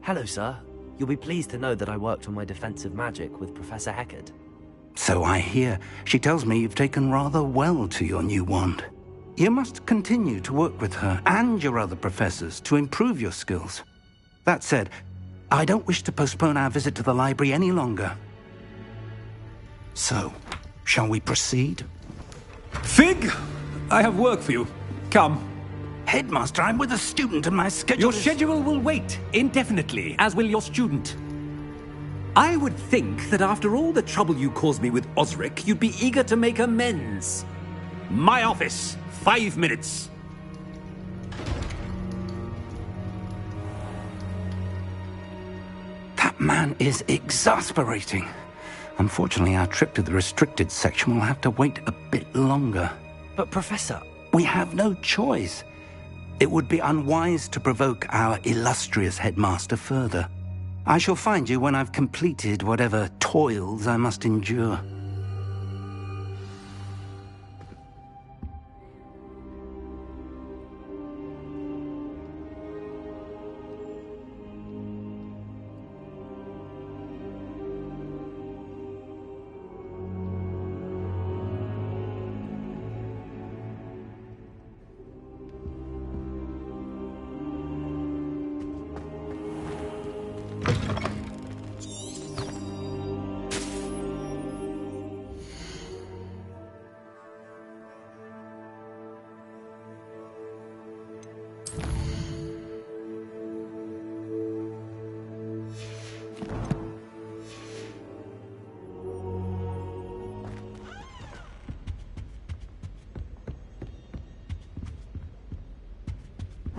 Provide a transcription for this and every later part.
Hello, sir. You'll be pleased to know that I worked on my defensive magic with Professor Heckard. So I hear. She tells me you've taken rather well to your new wand. You must continue to work with her and your other professors to improve your skills. That said, I don't wish to postpone our visit to the library any longer. So, shall we proceed? Fig! I have work for you. Come. Headmaster, I'm with a student and my schedule Your schedule will wait indefinitely, as will your student. I would think that after all the trouble you caused me with Osric, you'd be eager to make amends. My office, 5 minutes. That man is exasperating. Unfortunately, our trip to the restricted section will have to wait a bit longer. But, Professor... We have no choice. It would be unwise to provoke our illustrious headmaster further. I shall find you when I've completed whatever toils I must endure.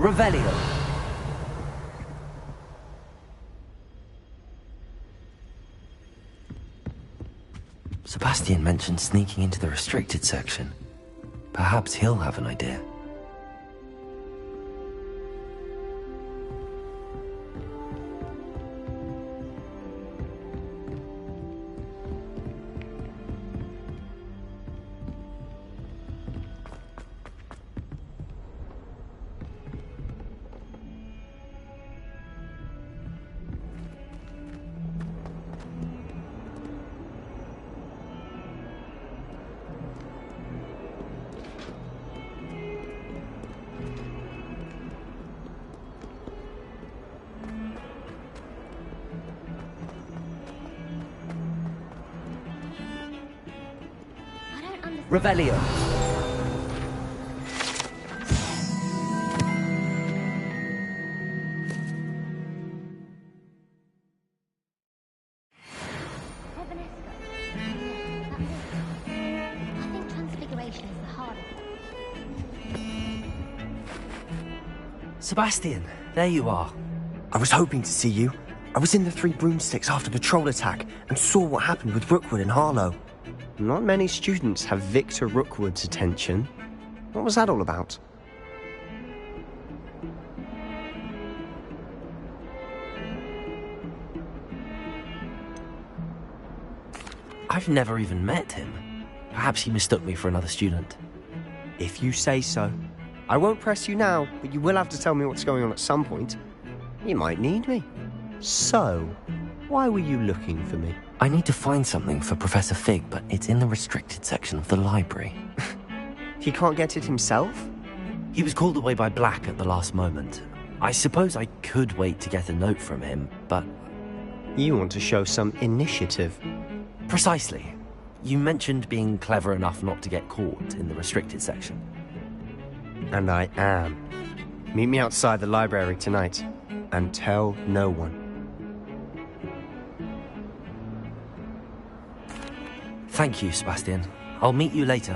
Revelio. Sebastian mentioned sneaking into the restricted section. Perhaps he'll have an idea. Revelio. Sebastian, there you are. I was hoping to see you. I was in the Three Broomsticks after the troll attack and saw what happened with Rookwood and Harlow. Not many students have Victor Rookwood's attention. What was that all about? I've never even met him. Perhaps he mistook me for another student. If you say so. I won't press you now, but you will have to tell me what's going on at some point. You might need me. So, why were you looking for me? I need to find something for Professor Fig, but it's in the restricted section of the library. He can't get it himself? He was called away by Black at the last moment. I suppose I could wait to get a note from him, but... You want to show some initiative. Precisely. You mentioned being clever enough not to get caught in the restricted section. And I am. Meet me outside the library tonight, and tell no one. Thank you, Sebastian. I'll meet you later.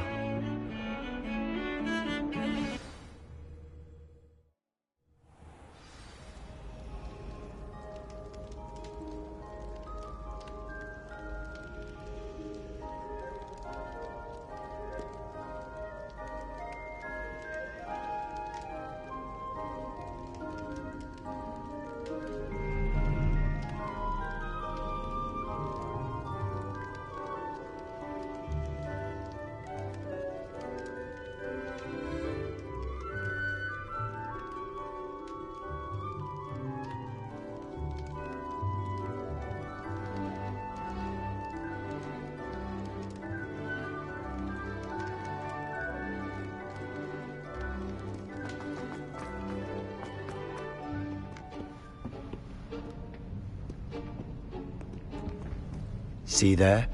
See there?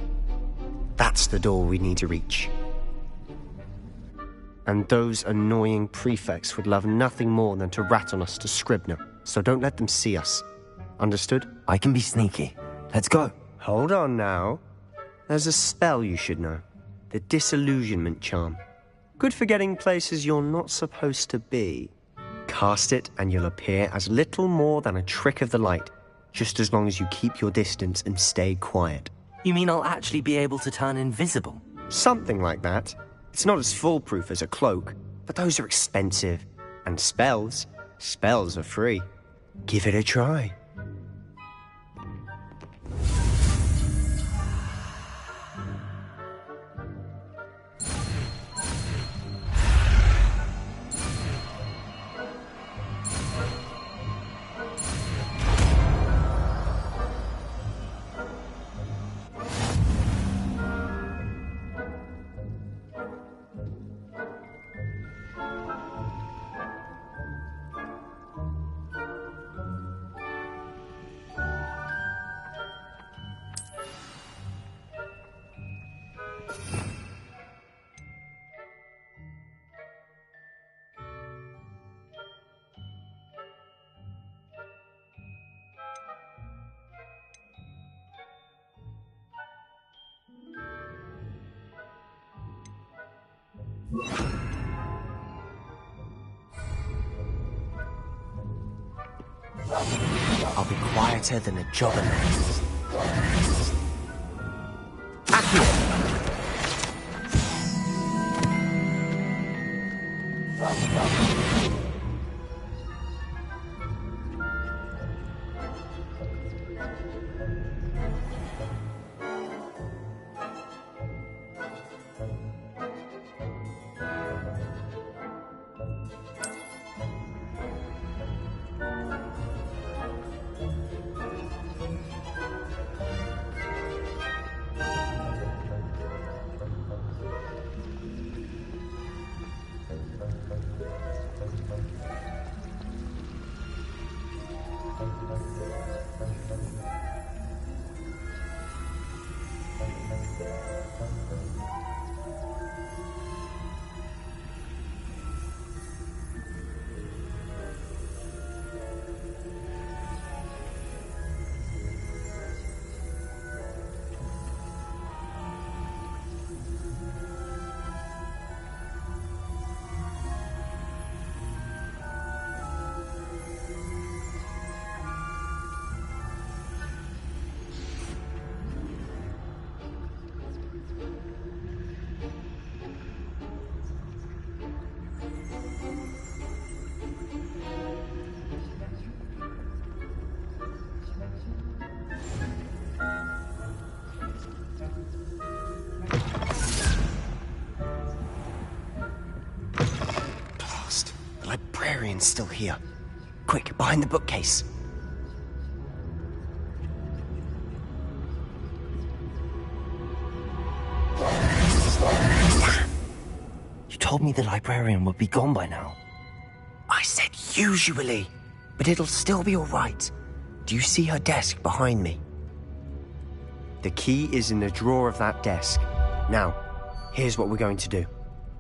That's the door we need to reach. And those annoying prefects would love nothing more than to rat on us to Scribner, so don't let them see us. Understood? I can be sneaky. Let's go. Hold on now. There's a spell you should know. The Disillusionment Charm. Good for getting places you're not supposed to be. Cast it and you'll appear as little more than a trick of the light, just as long as you keep your distance and stay quiet. You mean I'll actually be able to turn invisible? Something like that. It's not as foolproof as a cloak, but those are expensive. And spells are free. Give it a try. I'll be quieter than a jobber nest. Librarian's still here. Quick, behind the bookcase. You told me the librarian would be gone by now. I said usually, but it'll still be all right. Do you see her desk behind me? The key is in the drawer of that desk. Now, here's what we're going to do.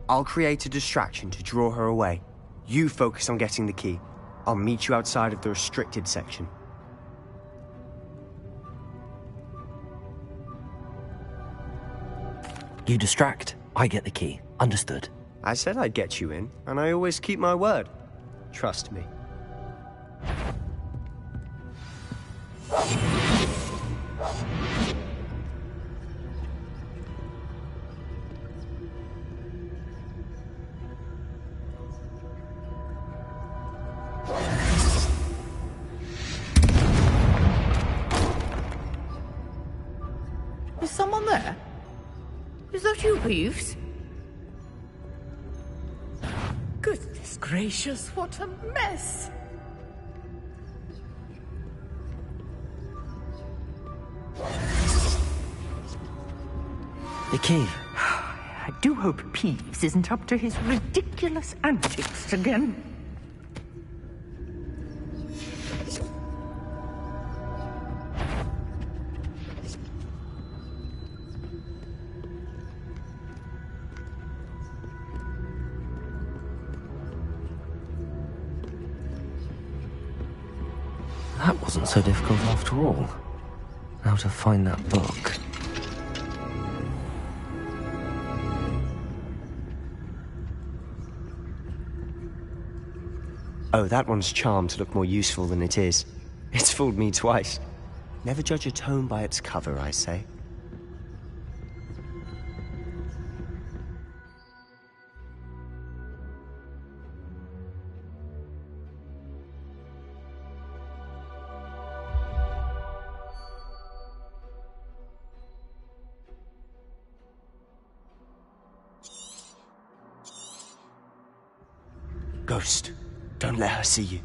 I'll create a distraction to draw her away. You focus on getting the key. I'll meet you outside of the restricted section. You distract, I get the key. Understood. I said I'd get you in, and I always keep my word. Trust me. Is someone there? Is that you, Peeves? Goodness gracious, what a mess! The key. I do hope Peeves isn't up to his ridiculous antics again. That wasn't so difficult after all. Now to find that book. Oh, that one's charmed to look more useful than it is. It's fooled me twice. Never judge a tome by its cover, I say. Ghost, don't let her see you.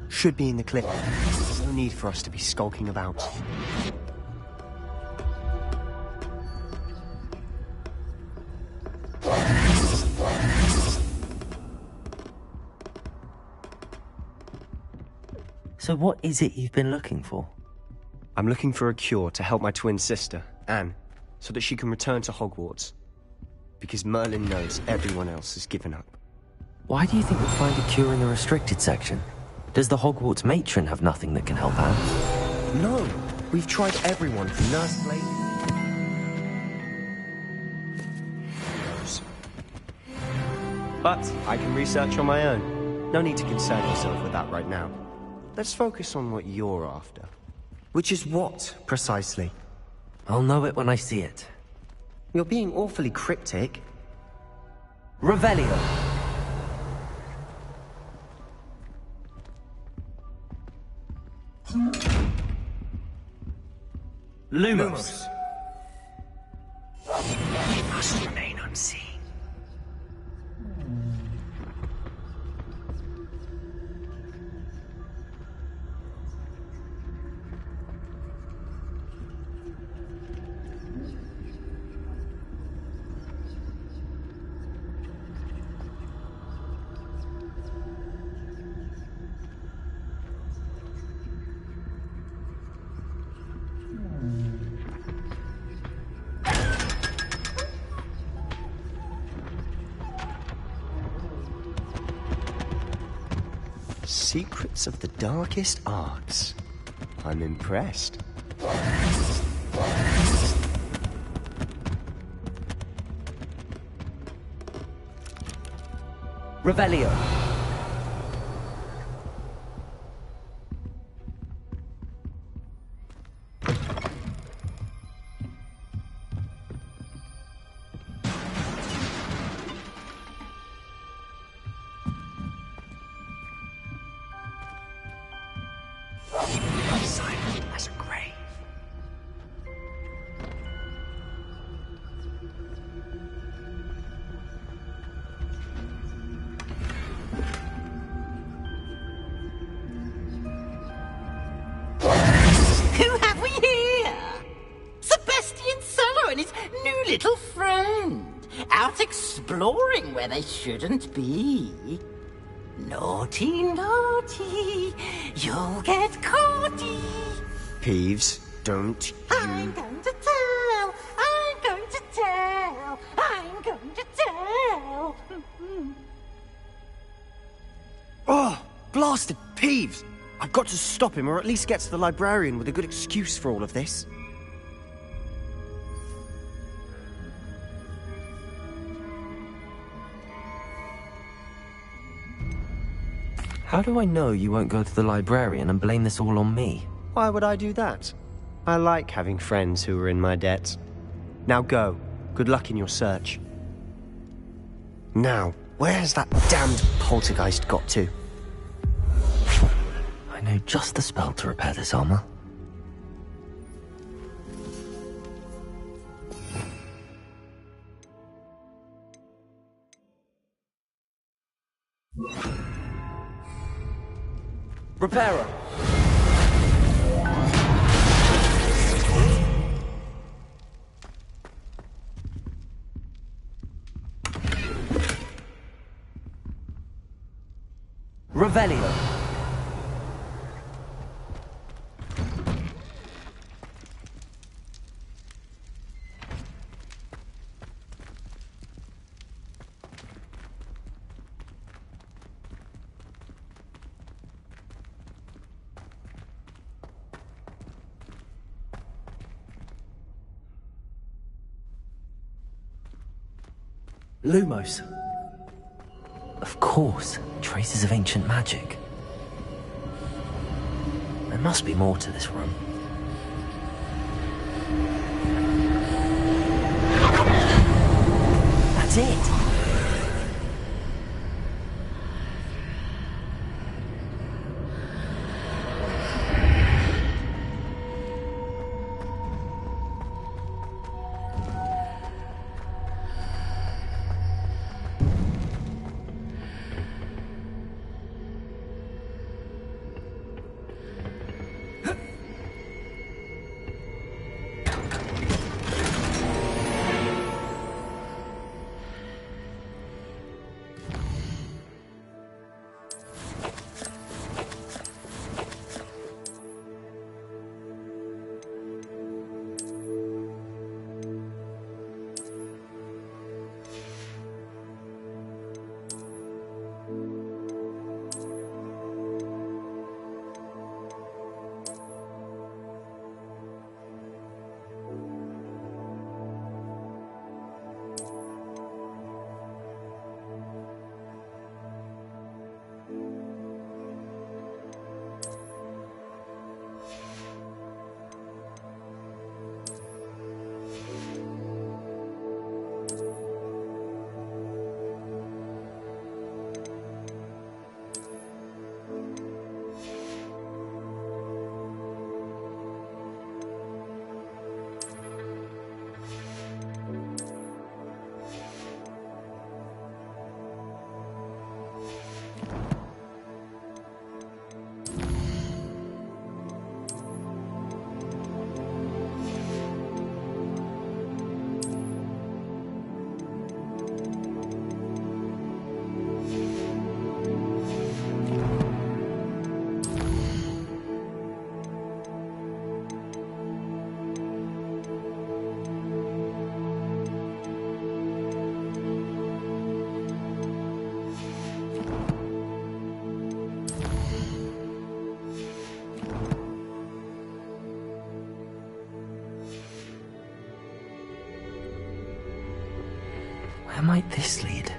Should be in the cliff. No need for us to be skulking about. So what is it you've been looking for? I'm looking for a cure to help my twin sister, Anne, so that she can return to Hogwarts. Because Merlin knows everyone else has given up. Why do you think we'll find a cure in the restricted section? Does the Hogwarts matron have nothing that can help Anne? No, we've tried everyone from Nurse Blade. But I can research on my own. No need to concern yourself with that right now. Let's focus on what you're after. Which is what, precisely? I'll know it when I see it. You're being awfully cryptic. Revelio. Lumos. It must remain unseen. Secrets of the darkest arts. I'm impressed. Revelio. Silent as a grave. Who have we here? Sebastian Sallow and his new little friend. Out exploring where they shouldn't be. Naughty, naughty, you'll get caughty. Peeves, don't I'm you... going to tell, I'm going to tell, I'm going to tell. Oh, blasted Peeves! I've got to stop him, or at least get to the librarian with a good excuse for all of this. How do I know you won't go to the librarian and blame this all on me? Why would I do that? I like having friends who are in my debt. Now go. Good luck in your search. Now, where's that damned poltergeist got to? I know just the spell to repair this armor. Repairer! Revelio! Lumos. Of course, traces of ancient magic. There must be more to this room. That's it! Where might this lead?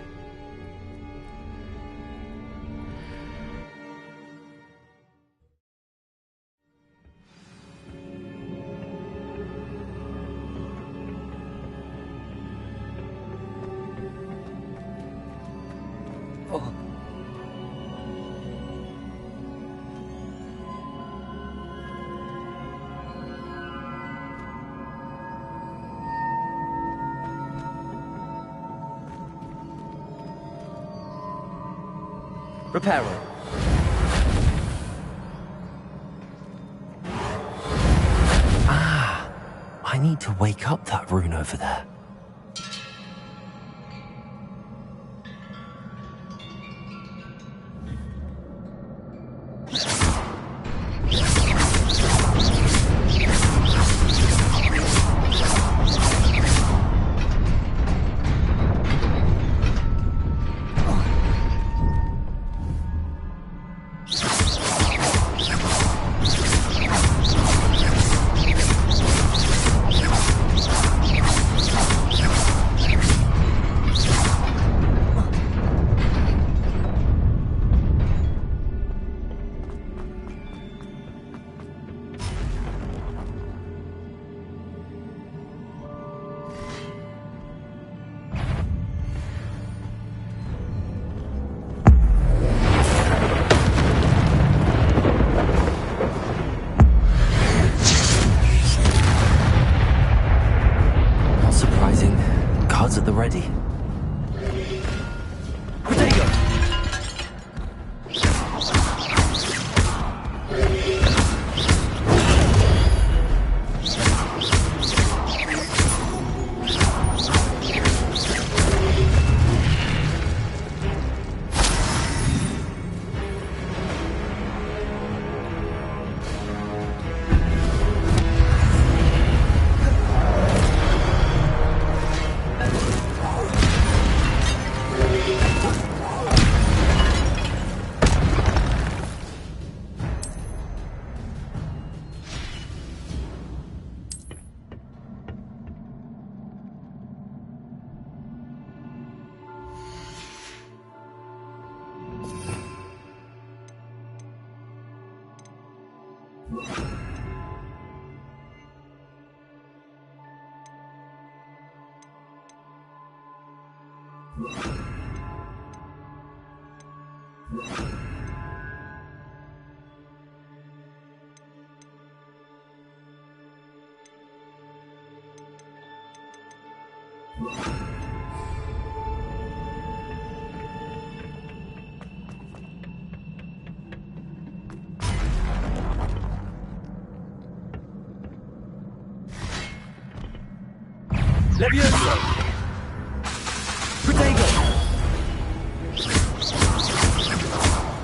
Repairer. I need to wake up that rune over there. Levioso! Protego!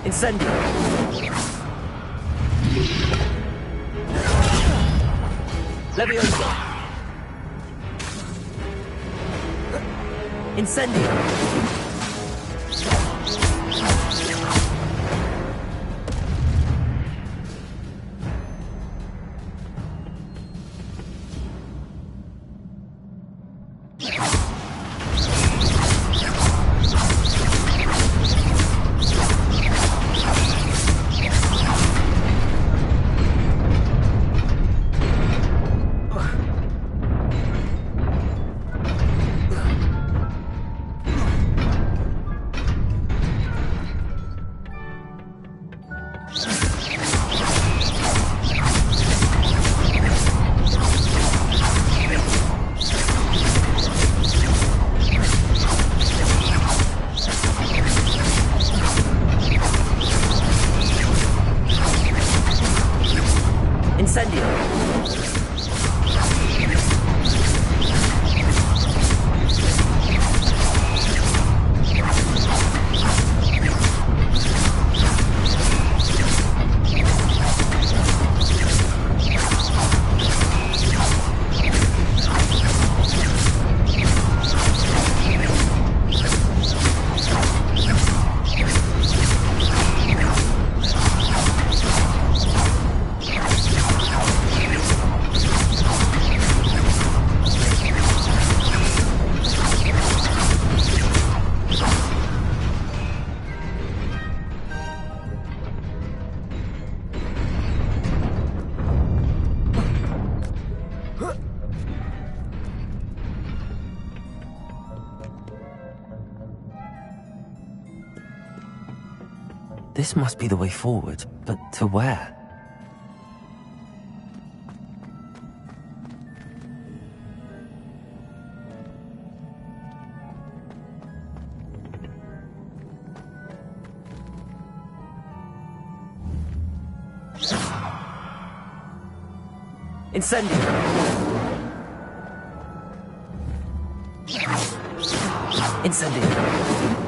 Incendio! Levioso! Incendio! Incendio! This must be the way forward, but to where? Incendio! Incendio!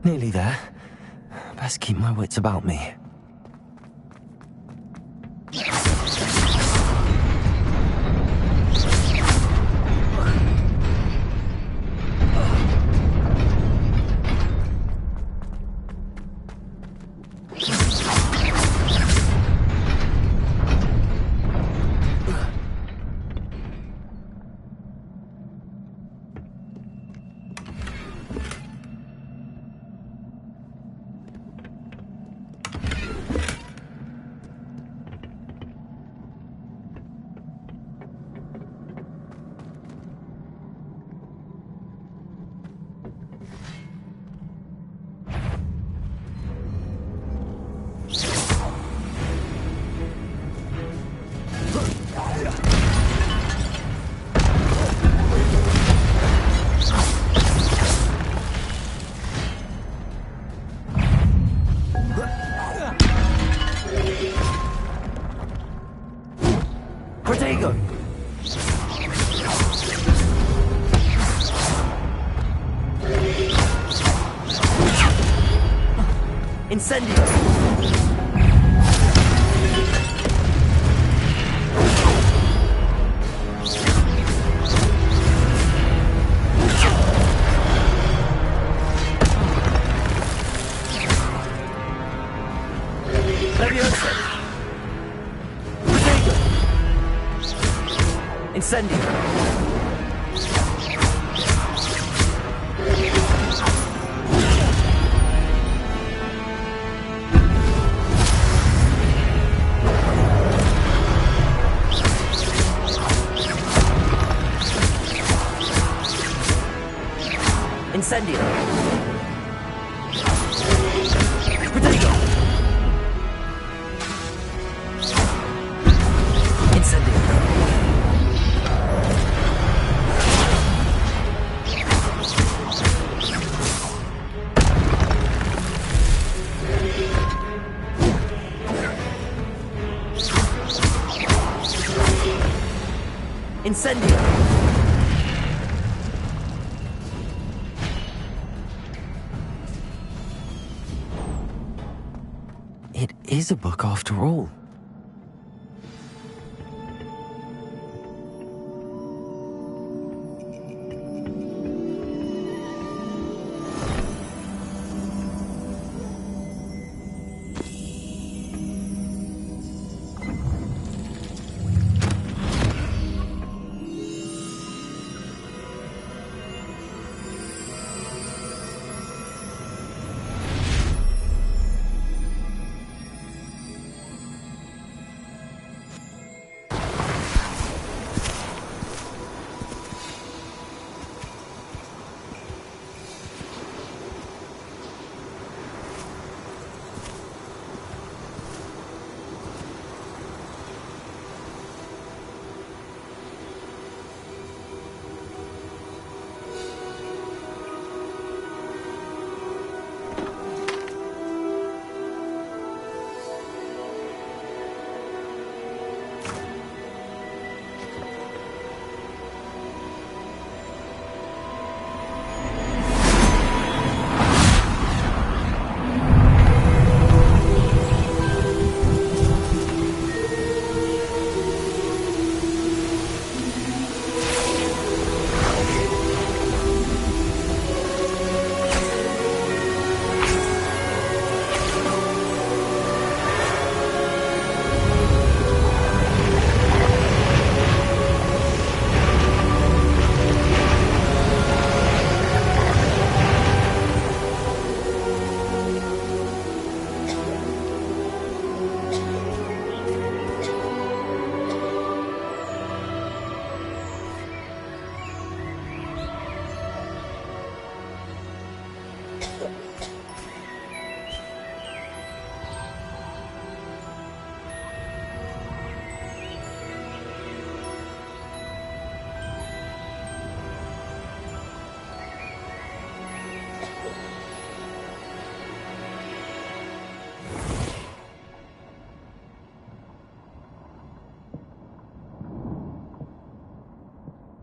Nearly there. Best keep my wits about me. Incendio! Incendio! Incendio! Protego! Incendio! Incendio! It is a book after all.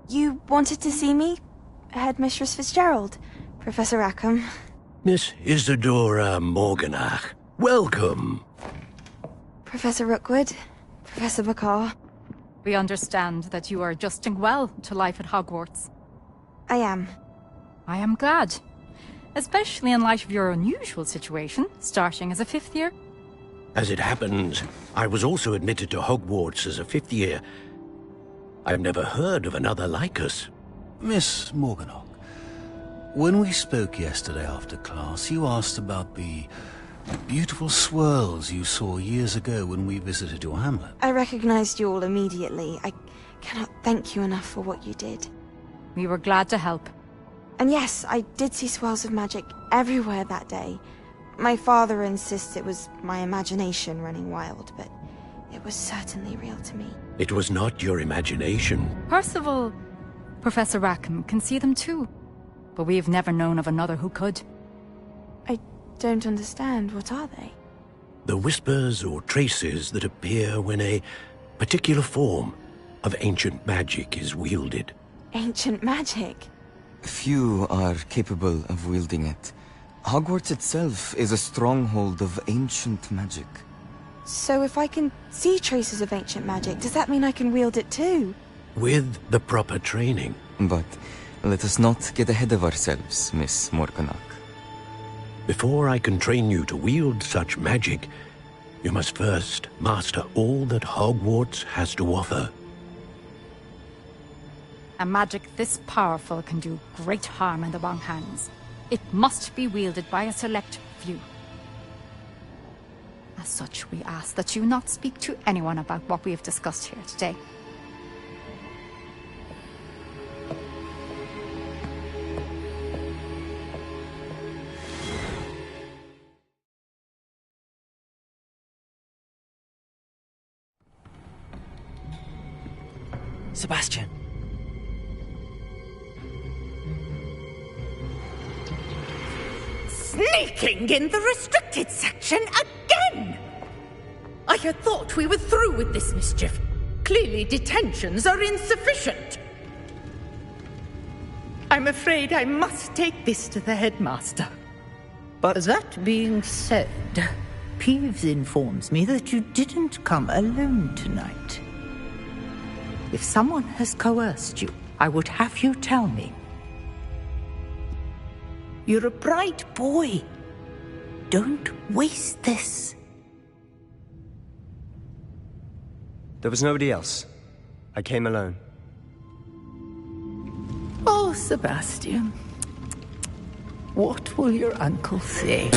You wanted to see me? Headmistress Fitzgerald, Professor Rackham. Miss Isadora Morganach, welcome. Professor Rookwood, Professor McCaw. We understand that you are adjusting well to life at Hogwarts. I am. I am glad. Especially in light of your unusual situation, starting as a 5th year. As it happens, I was also admitted to Hogwarts as a 5th year. I've never heard of another like us. Miss Morganach, when we spoke yesterday after class, you asked about the beautiful swirls you saw years ago when we visited your hamlet. I recognized you all immediately. I cannot thank you enough for what you did. We were glad to help. And yes, I did see swirls of magic everywhere that day. My father insists it was my imagination running wild, but it was certainly real to me. It was not your imagination. Percival, Professor Rackham, can see them too. But we've never known of another who could. I don't understand. What are they? The whispers or traces that appear when a particular form of ancient magic is wielded. Ancient magic? Few are capable of wielding it. Hogwarts itself is a stronghold of ancient magic. So if I can see traces of ancient magic, does that mean I can wield it too? With the proper training. But let us not get ahead of ourselves, Miss Morganach. Before I can train you to wield such magic, you must first master all that Hogwarts has to offer. A magic this powerful can do great harm in the wrong hands. It must be wielded by a select few. As such, we ask that you not speak to anyone about what we have discussed here today. Sebastian. Sneaking in the restricted section again! I had thought we were through with this mischief. Clearly detentions are insufficient. I'm afraid I must take this to the headmaster. But that being said, Peeves informs me that you didn't come alone tonight. If someone has coerced you, I would have you tell me. You're a bright boy. Don't waste this. there was nobody else. I came alone. Oh, Sebastian. What will your uncle say?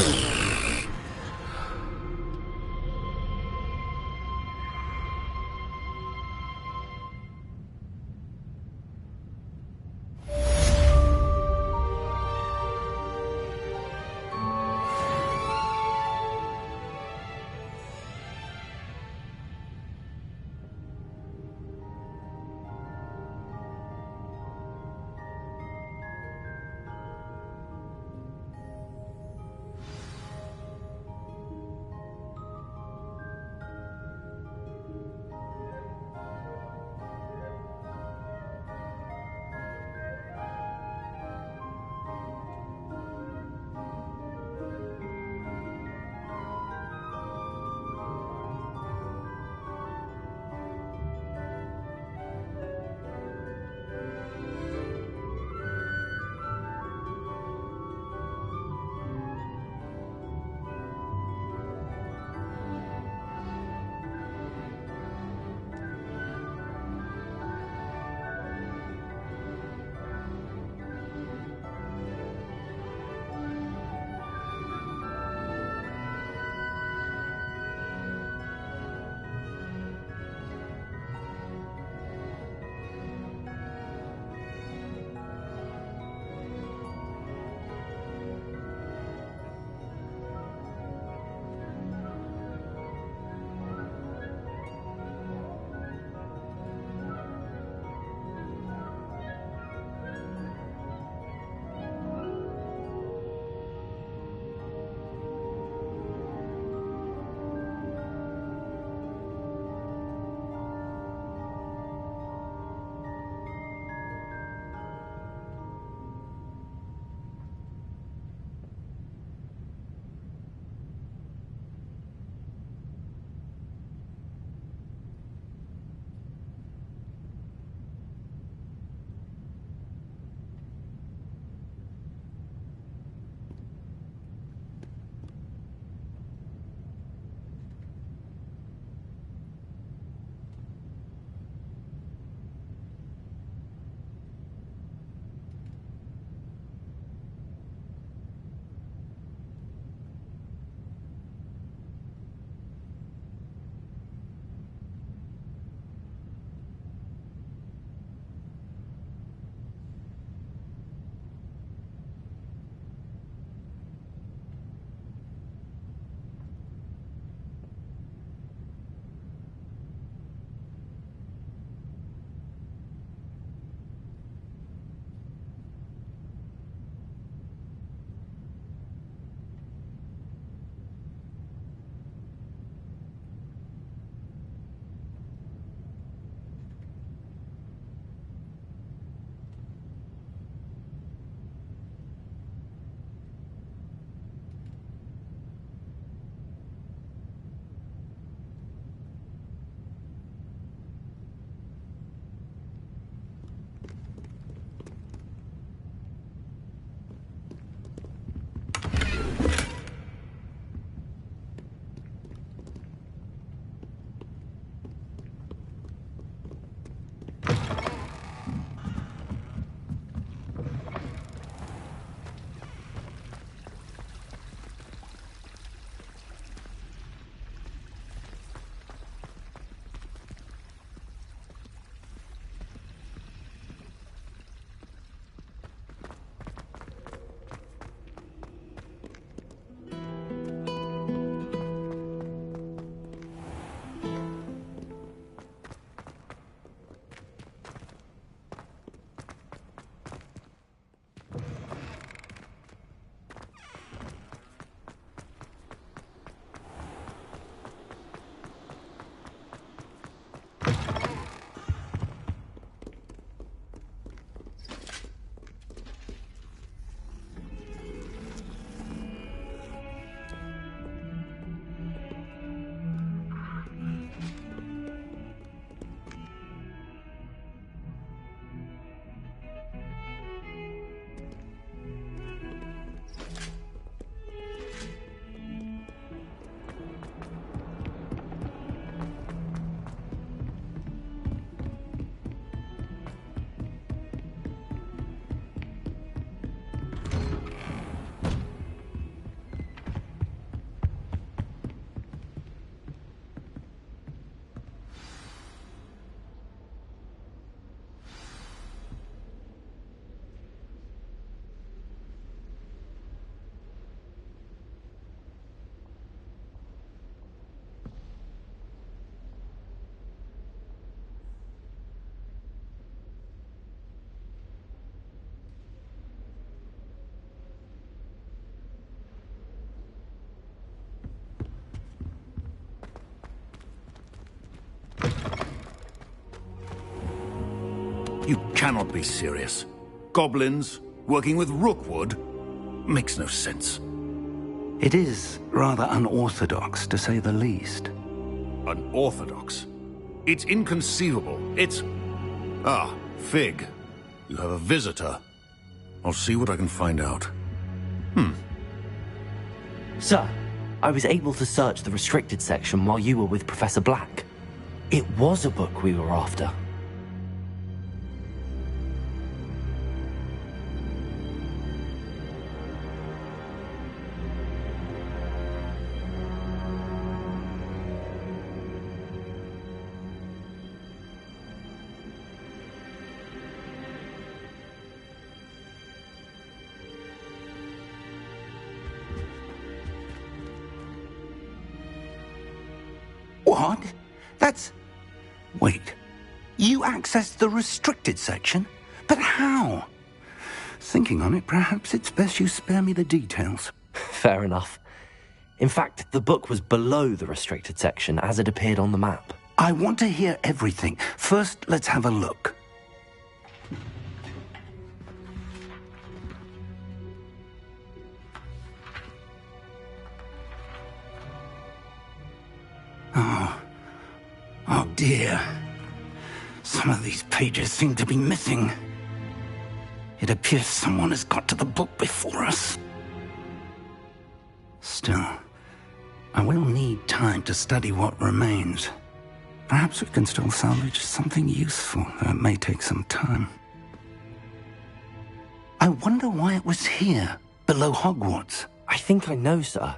You cannot be serious. Goblins working with Rookwood makes no sense. It is rather unorthodox, to say the least. Unorthodox? It's inconceivable. It's... Ah, Fig. You have a visitor. I'll see what I can find out. Sir, I was able to search the restricted section while you were with Professor Black. It was a book we were after. What? That's... Wait. You accessed the restricted section? But how? Thinking on it, perhaps it's best you spare me the details. Fair enough. In fact, the book was below the restricted section as it appeared on the map. I want to hear everything. First, let's have a look. Oh dear. Some of these pages seem to be missing. It appears someone has got to the book before us. Still, I will need time to study what remains. Perhaps we can still salvage something useful, though it may take some time. I wonder why it was here, below Hogwarts. I think I know, sir.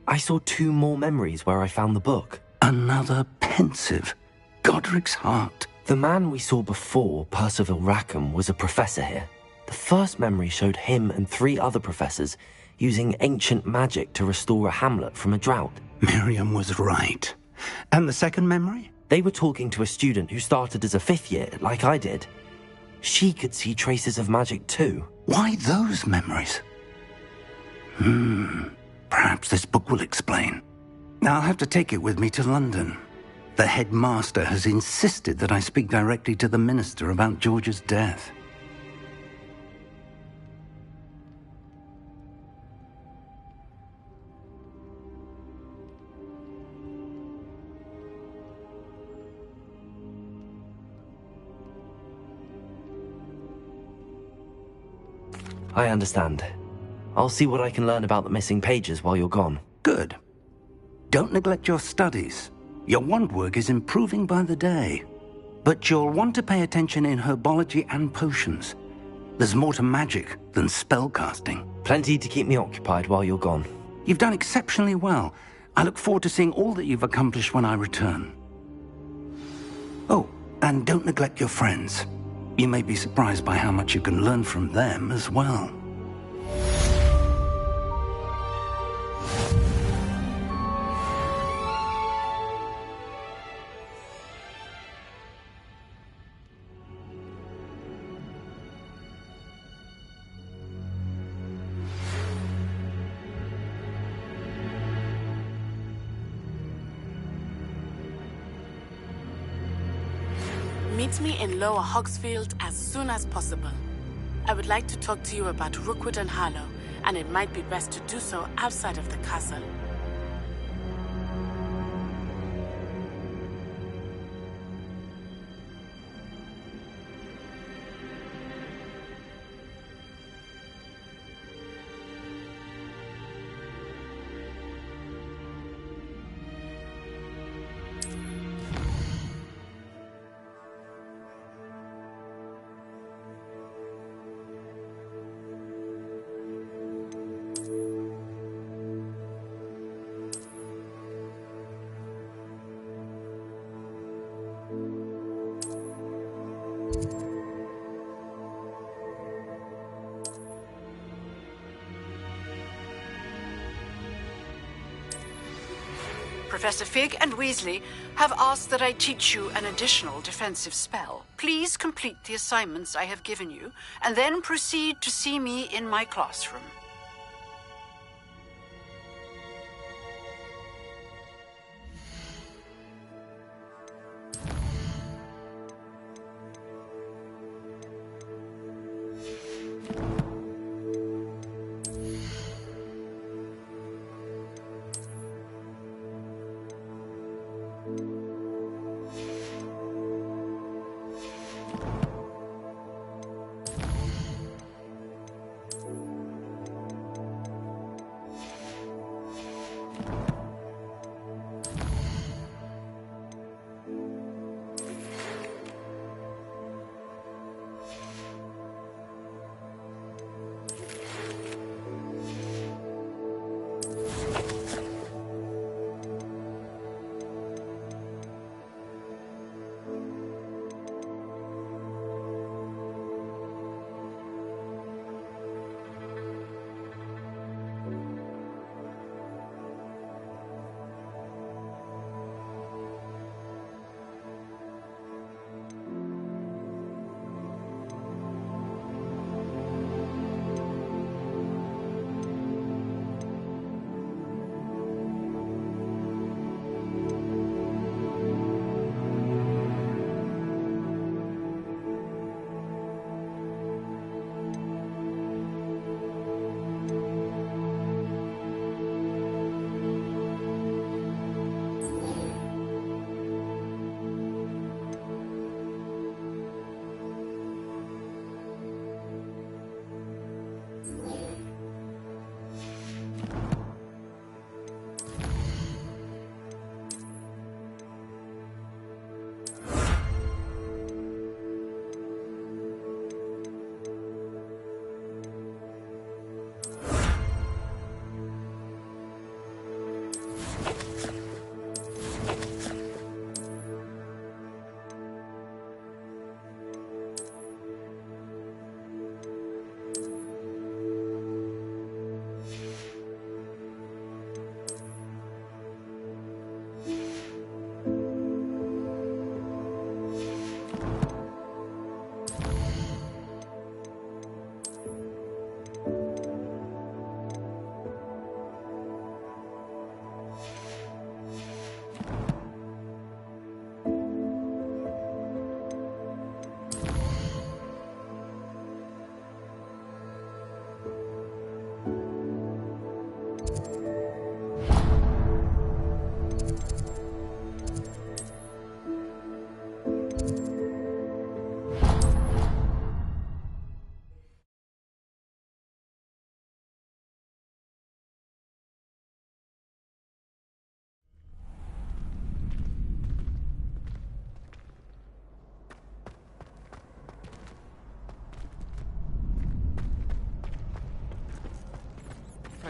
I saw 2 more memories where I found the book. Another pensive. Godric's heart. The man we saw before, Percival Rackham, was a professor here. The first memory showed him and 3 other professors using ancient magic to restore a hamlet from a drought. Miriam was right. And the second memory? They were talking to a student who started as a 5th year, like I did. She could see traces of magic too. Why those memories? Perhaps this book will explain. I'll have to take it with me to London. The headmaster has insisted that I speak directly to the minister about George's death. I understand. I'll see what I can learn about the missing pages while you're gone. Good. Don't neglect your studies. Your wand work is improving by the day. But you'll want to pay attention in herbology and potions. There's more to magic than spellcasting. Plenty to keep me occupied while you're gone. You've done exceptionally well. I look forward to seeing all that you've accomplished when I return. Oh, and don't neglect your friends. You may be surprised by how much you can learn from them as well. Meet me in Lower Hogsfield as soon as possible. I would like to talk to you about Rookwood and Harlow, and it might be best to do so outside of the castle. Professor Fig and Weasley have asked that I teach you an additional defensive spell. Please complete the assignments I have given you, and then proceed to see me in my classroom.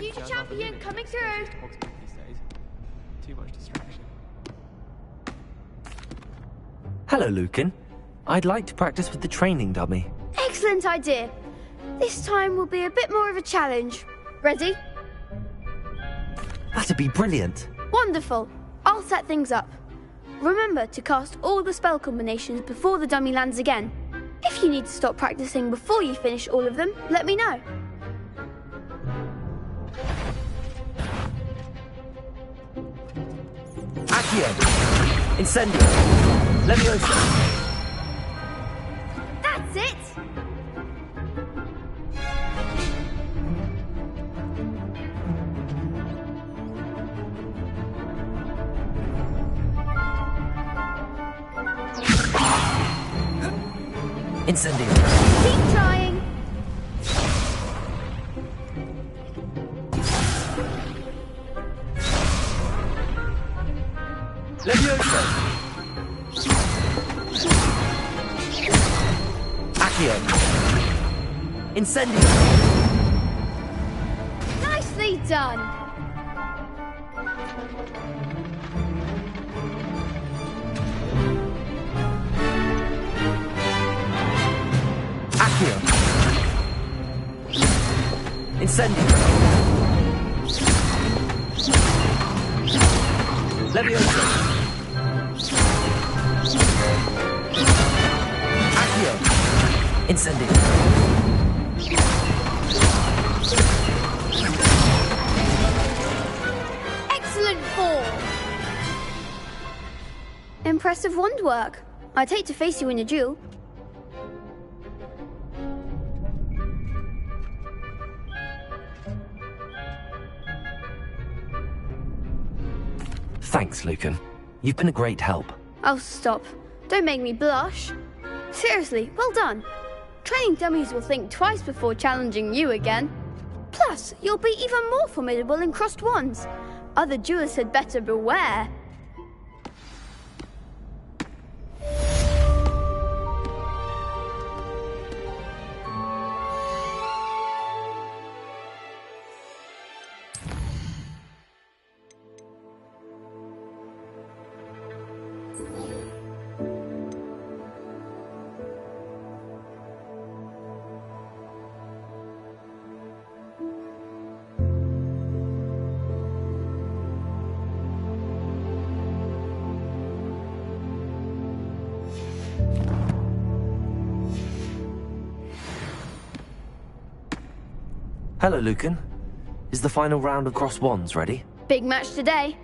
Future champion coming through. Too much distraction. Hello, Lucan. I'd like to practice with the training dummy. Excellent idea. This time will be a bit more of a challenge. Ready? That'd be brilliant. Wonderful. I'll set things up. Remember to cast all the spell combinations before the dummy lands again. If you need to stop practicing before you finish all of them, let me know. Accio! Incendio! Leviosa! That's it! Incendio! Keep trying! Leviosa! Accio! Incendio! Nicely done! Accio! Incendio! Leviosa! Accio! Incendio! Excellent form! Impressive wand work. I'd hate to face you in a duel. Thanks, Lucan. You've been a great help. Oh, stop. Don't make me blush. Seriously, well done. Training dummies will think twice before challenging you again. Plus, you'll be even more formidable in crossed wands. Other duelists had better beware. Hello, Lucan. Is the final round of cross wands ready? Big match today.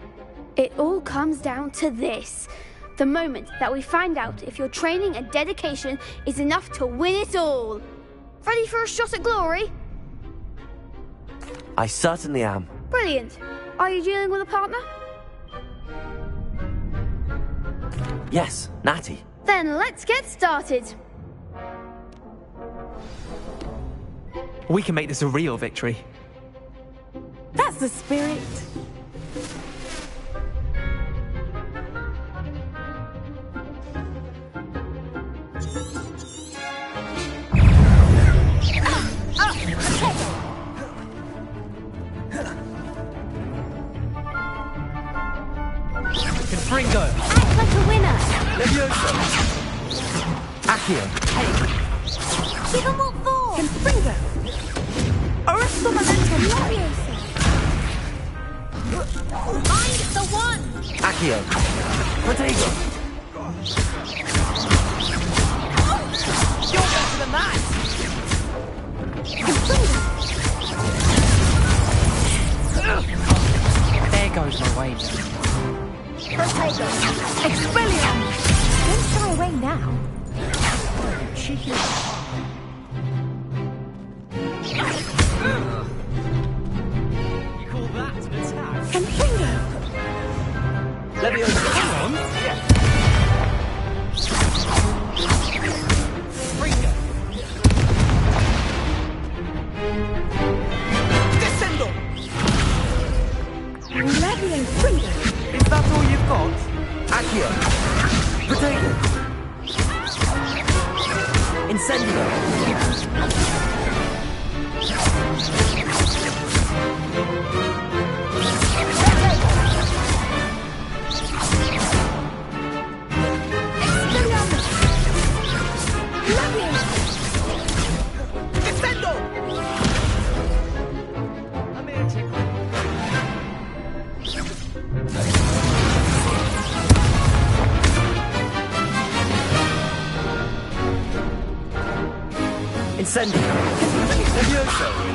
It all comes down to this. The moment that we find out if your training and dedication is enough to win it all. Ready for a shot at glory? I certainly am. Brilliant. Are you dealing with a partner? Yes, Natty. Then let's get started. We can make this a real victory. That's the spirit. Confringo! Act like a winner! Leviosa! Accio! Give him what for! Confringo! Arresto momentum! Leviosa! Find the one! Accio! Protego! You're better than that! There goes my wave. Protego! Expelliarm! Don't shy away now. Cheeky. You call that an attack? Confringo! Leviosa! Come on! Yeah. Confringo! Descendo! Levian Fringo! Is that all you've got? Accio! Protego! Incendio! Incendio! Levioso!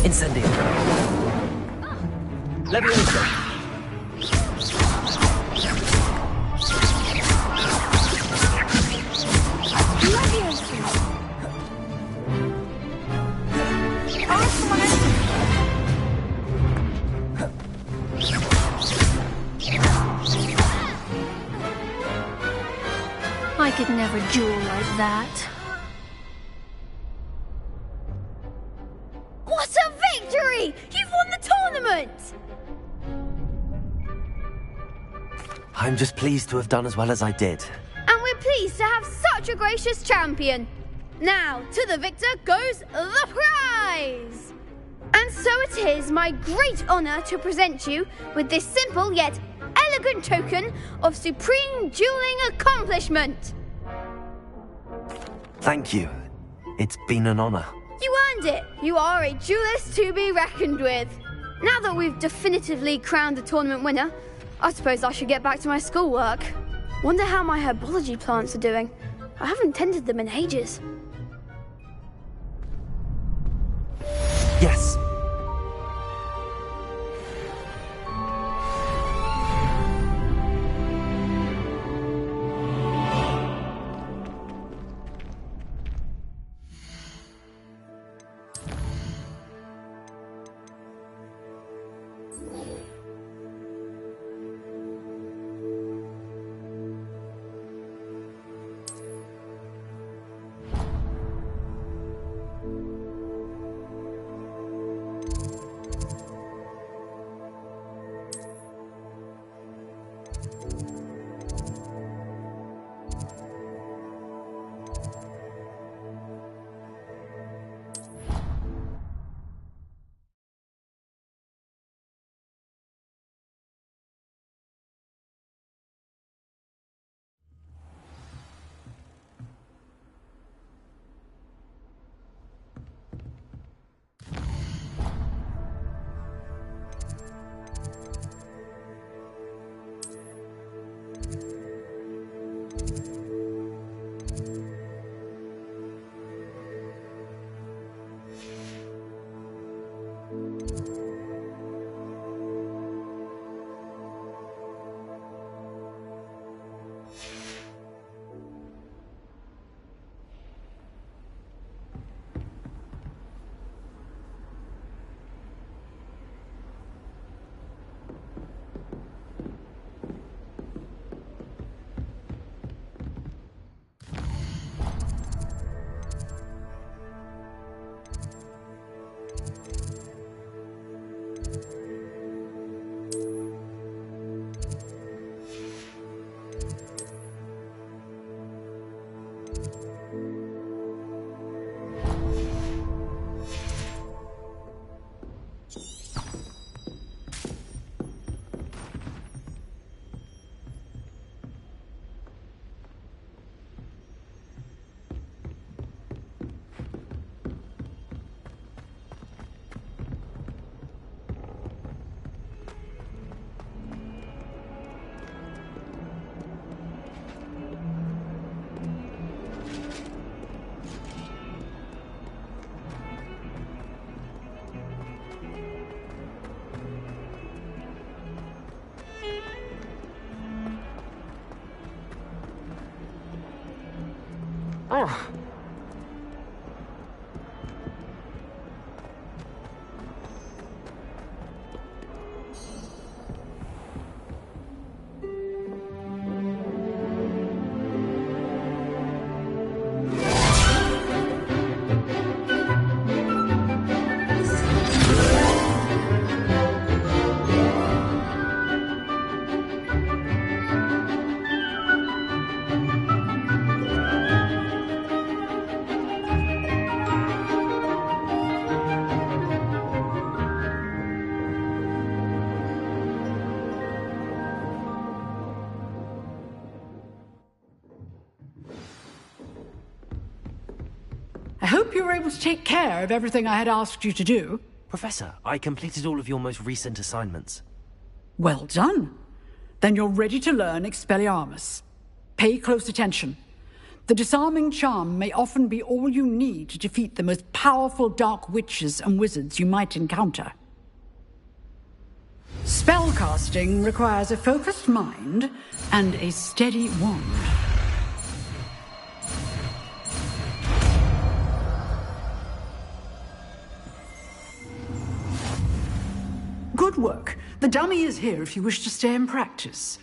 Incendio! Levioso! I could never duel like that. What a victory! You've won the tournament! I'm just pleased to have done as well as I did. And we're pleased to have such a gracious champion. Now, to the victor goes the prize! And so it is my great honour to present you with this simple yet elegant token of supreme dueling accomplishment. Thank you. It's been an honour. You earned it. You are a duelist to be reckoned with. Now that we've definitively crowned the tournament winner, I suppose I should get back to my schoolwork. Wonder how my herbology plants are doing. I haven't tended them in ages. Yes. Oh. I hope you were able to take care of everything I had asked you to do. Professor, I completed all of your most recent assignments. Well done. Then you're ready to learn Expelliarmus. Pay close attention. The disarming charm may often be all you need to defeat the most powerful dark witches and wizards you might encounter. Spellcasting requires a focused mind and a steady wand. Good work. The dummy is here if you wish to stay and practice.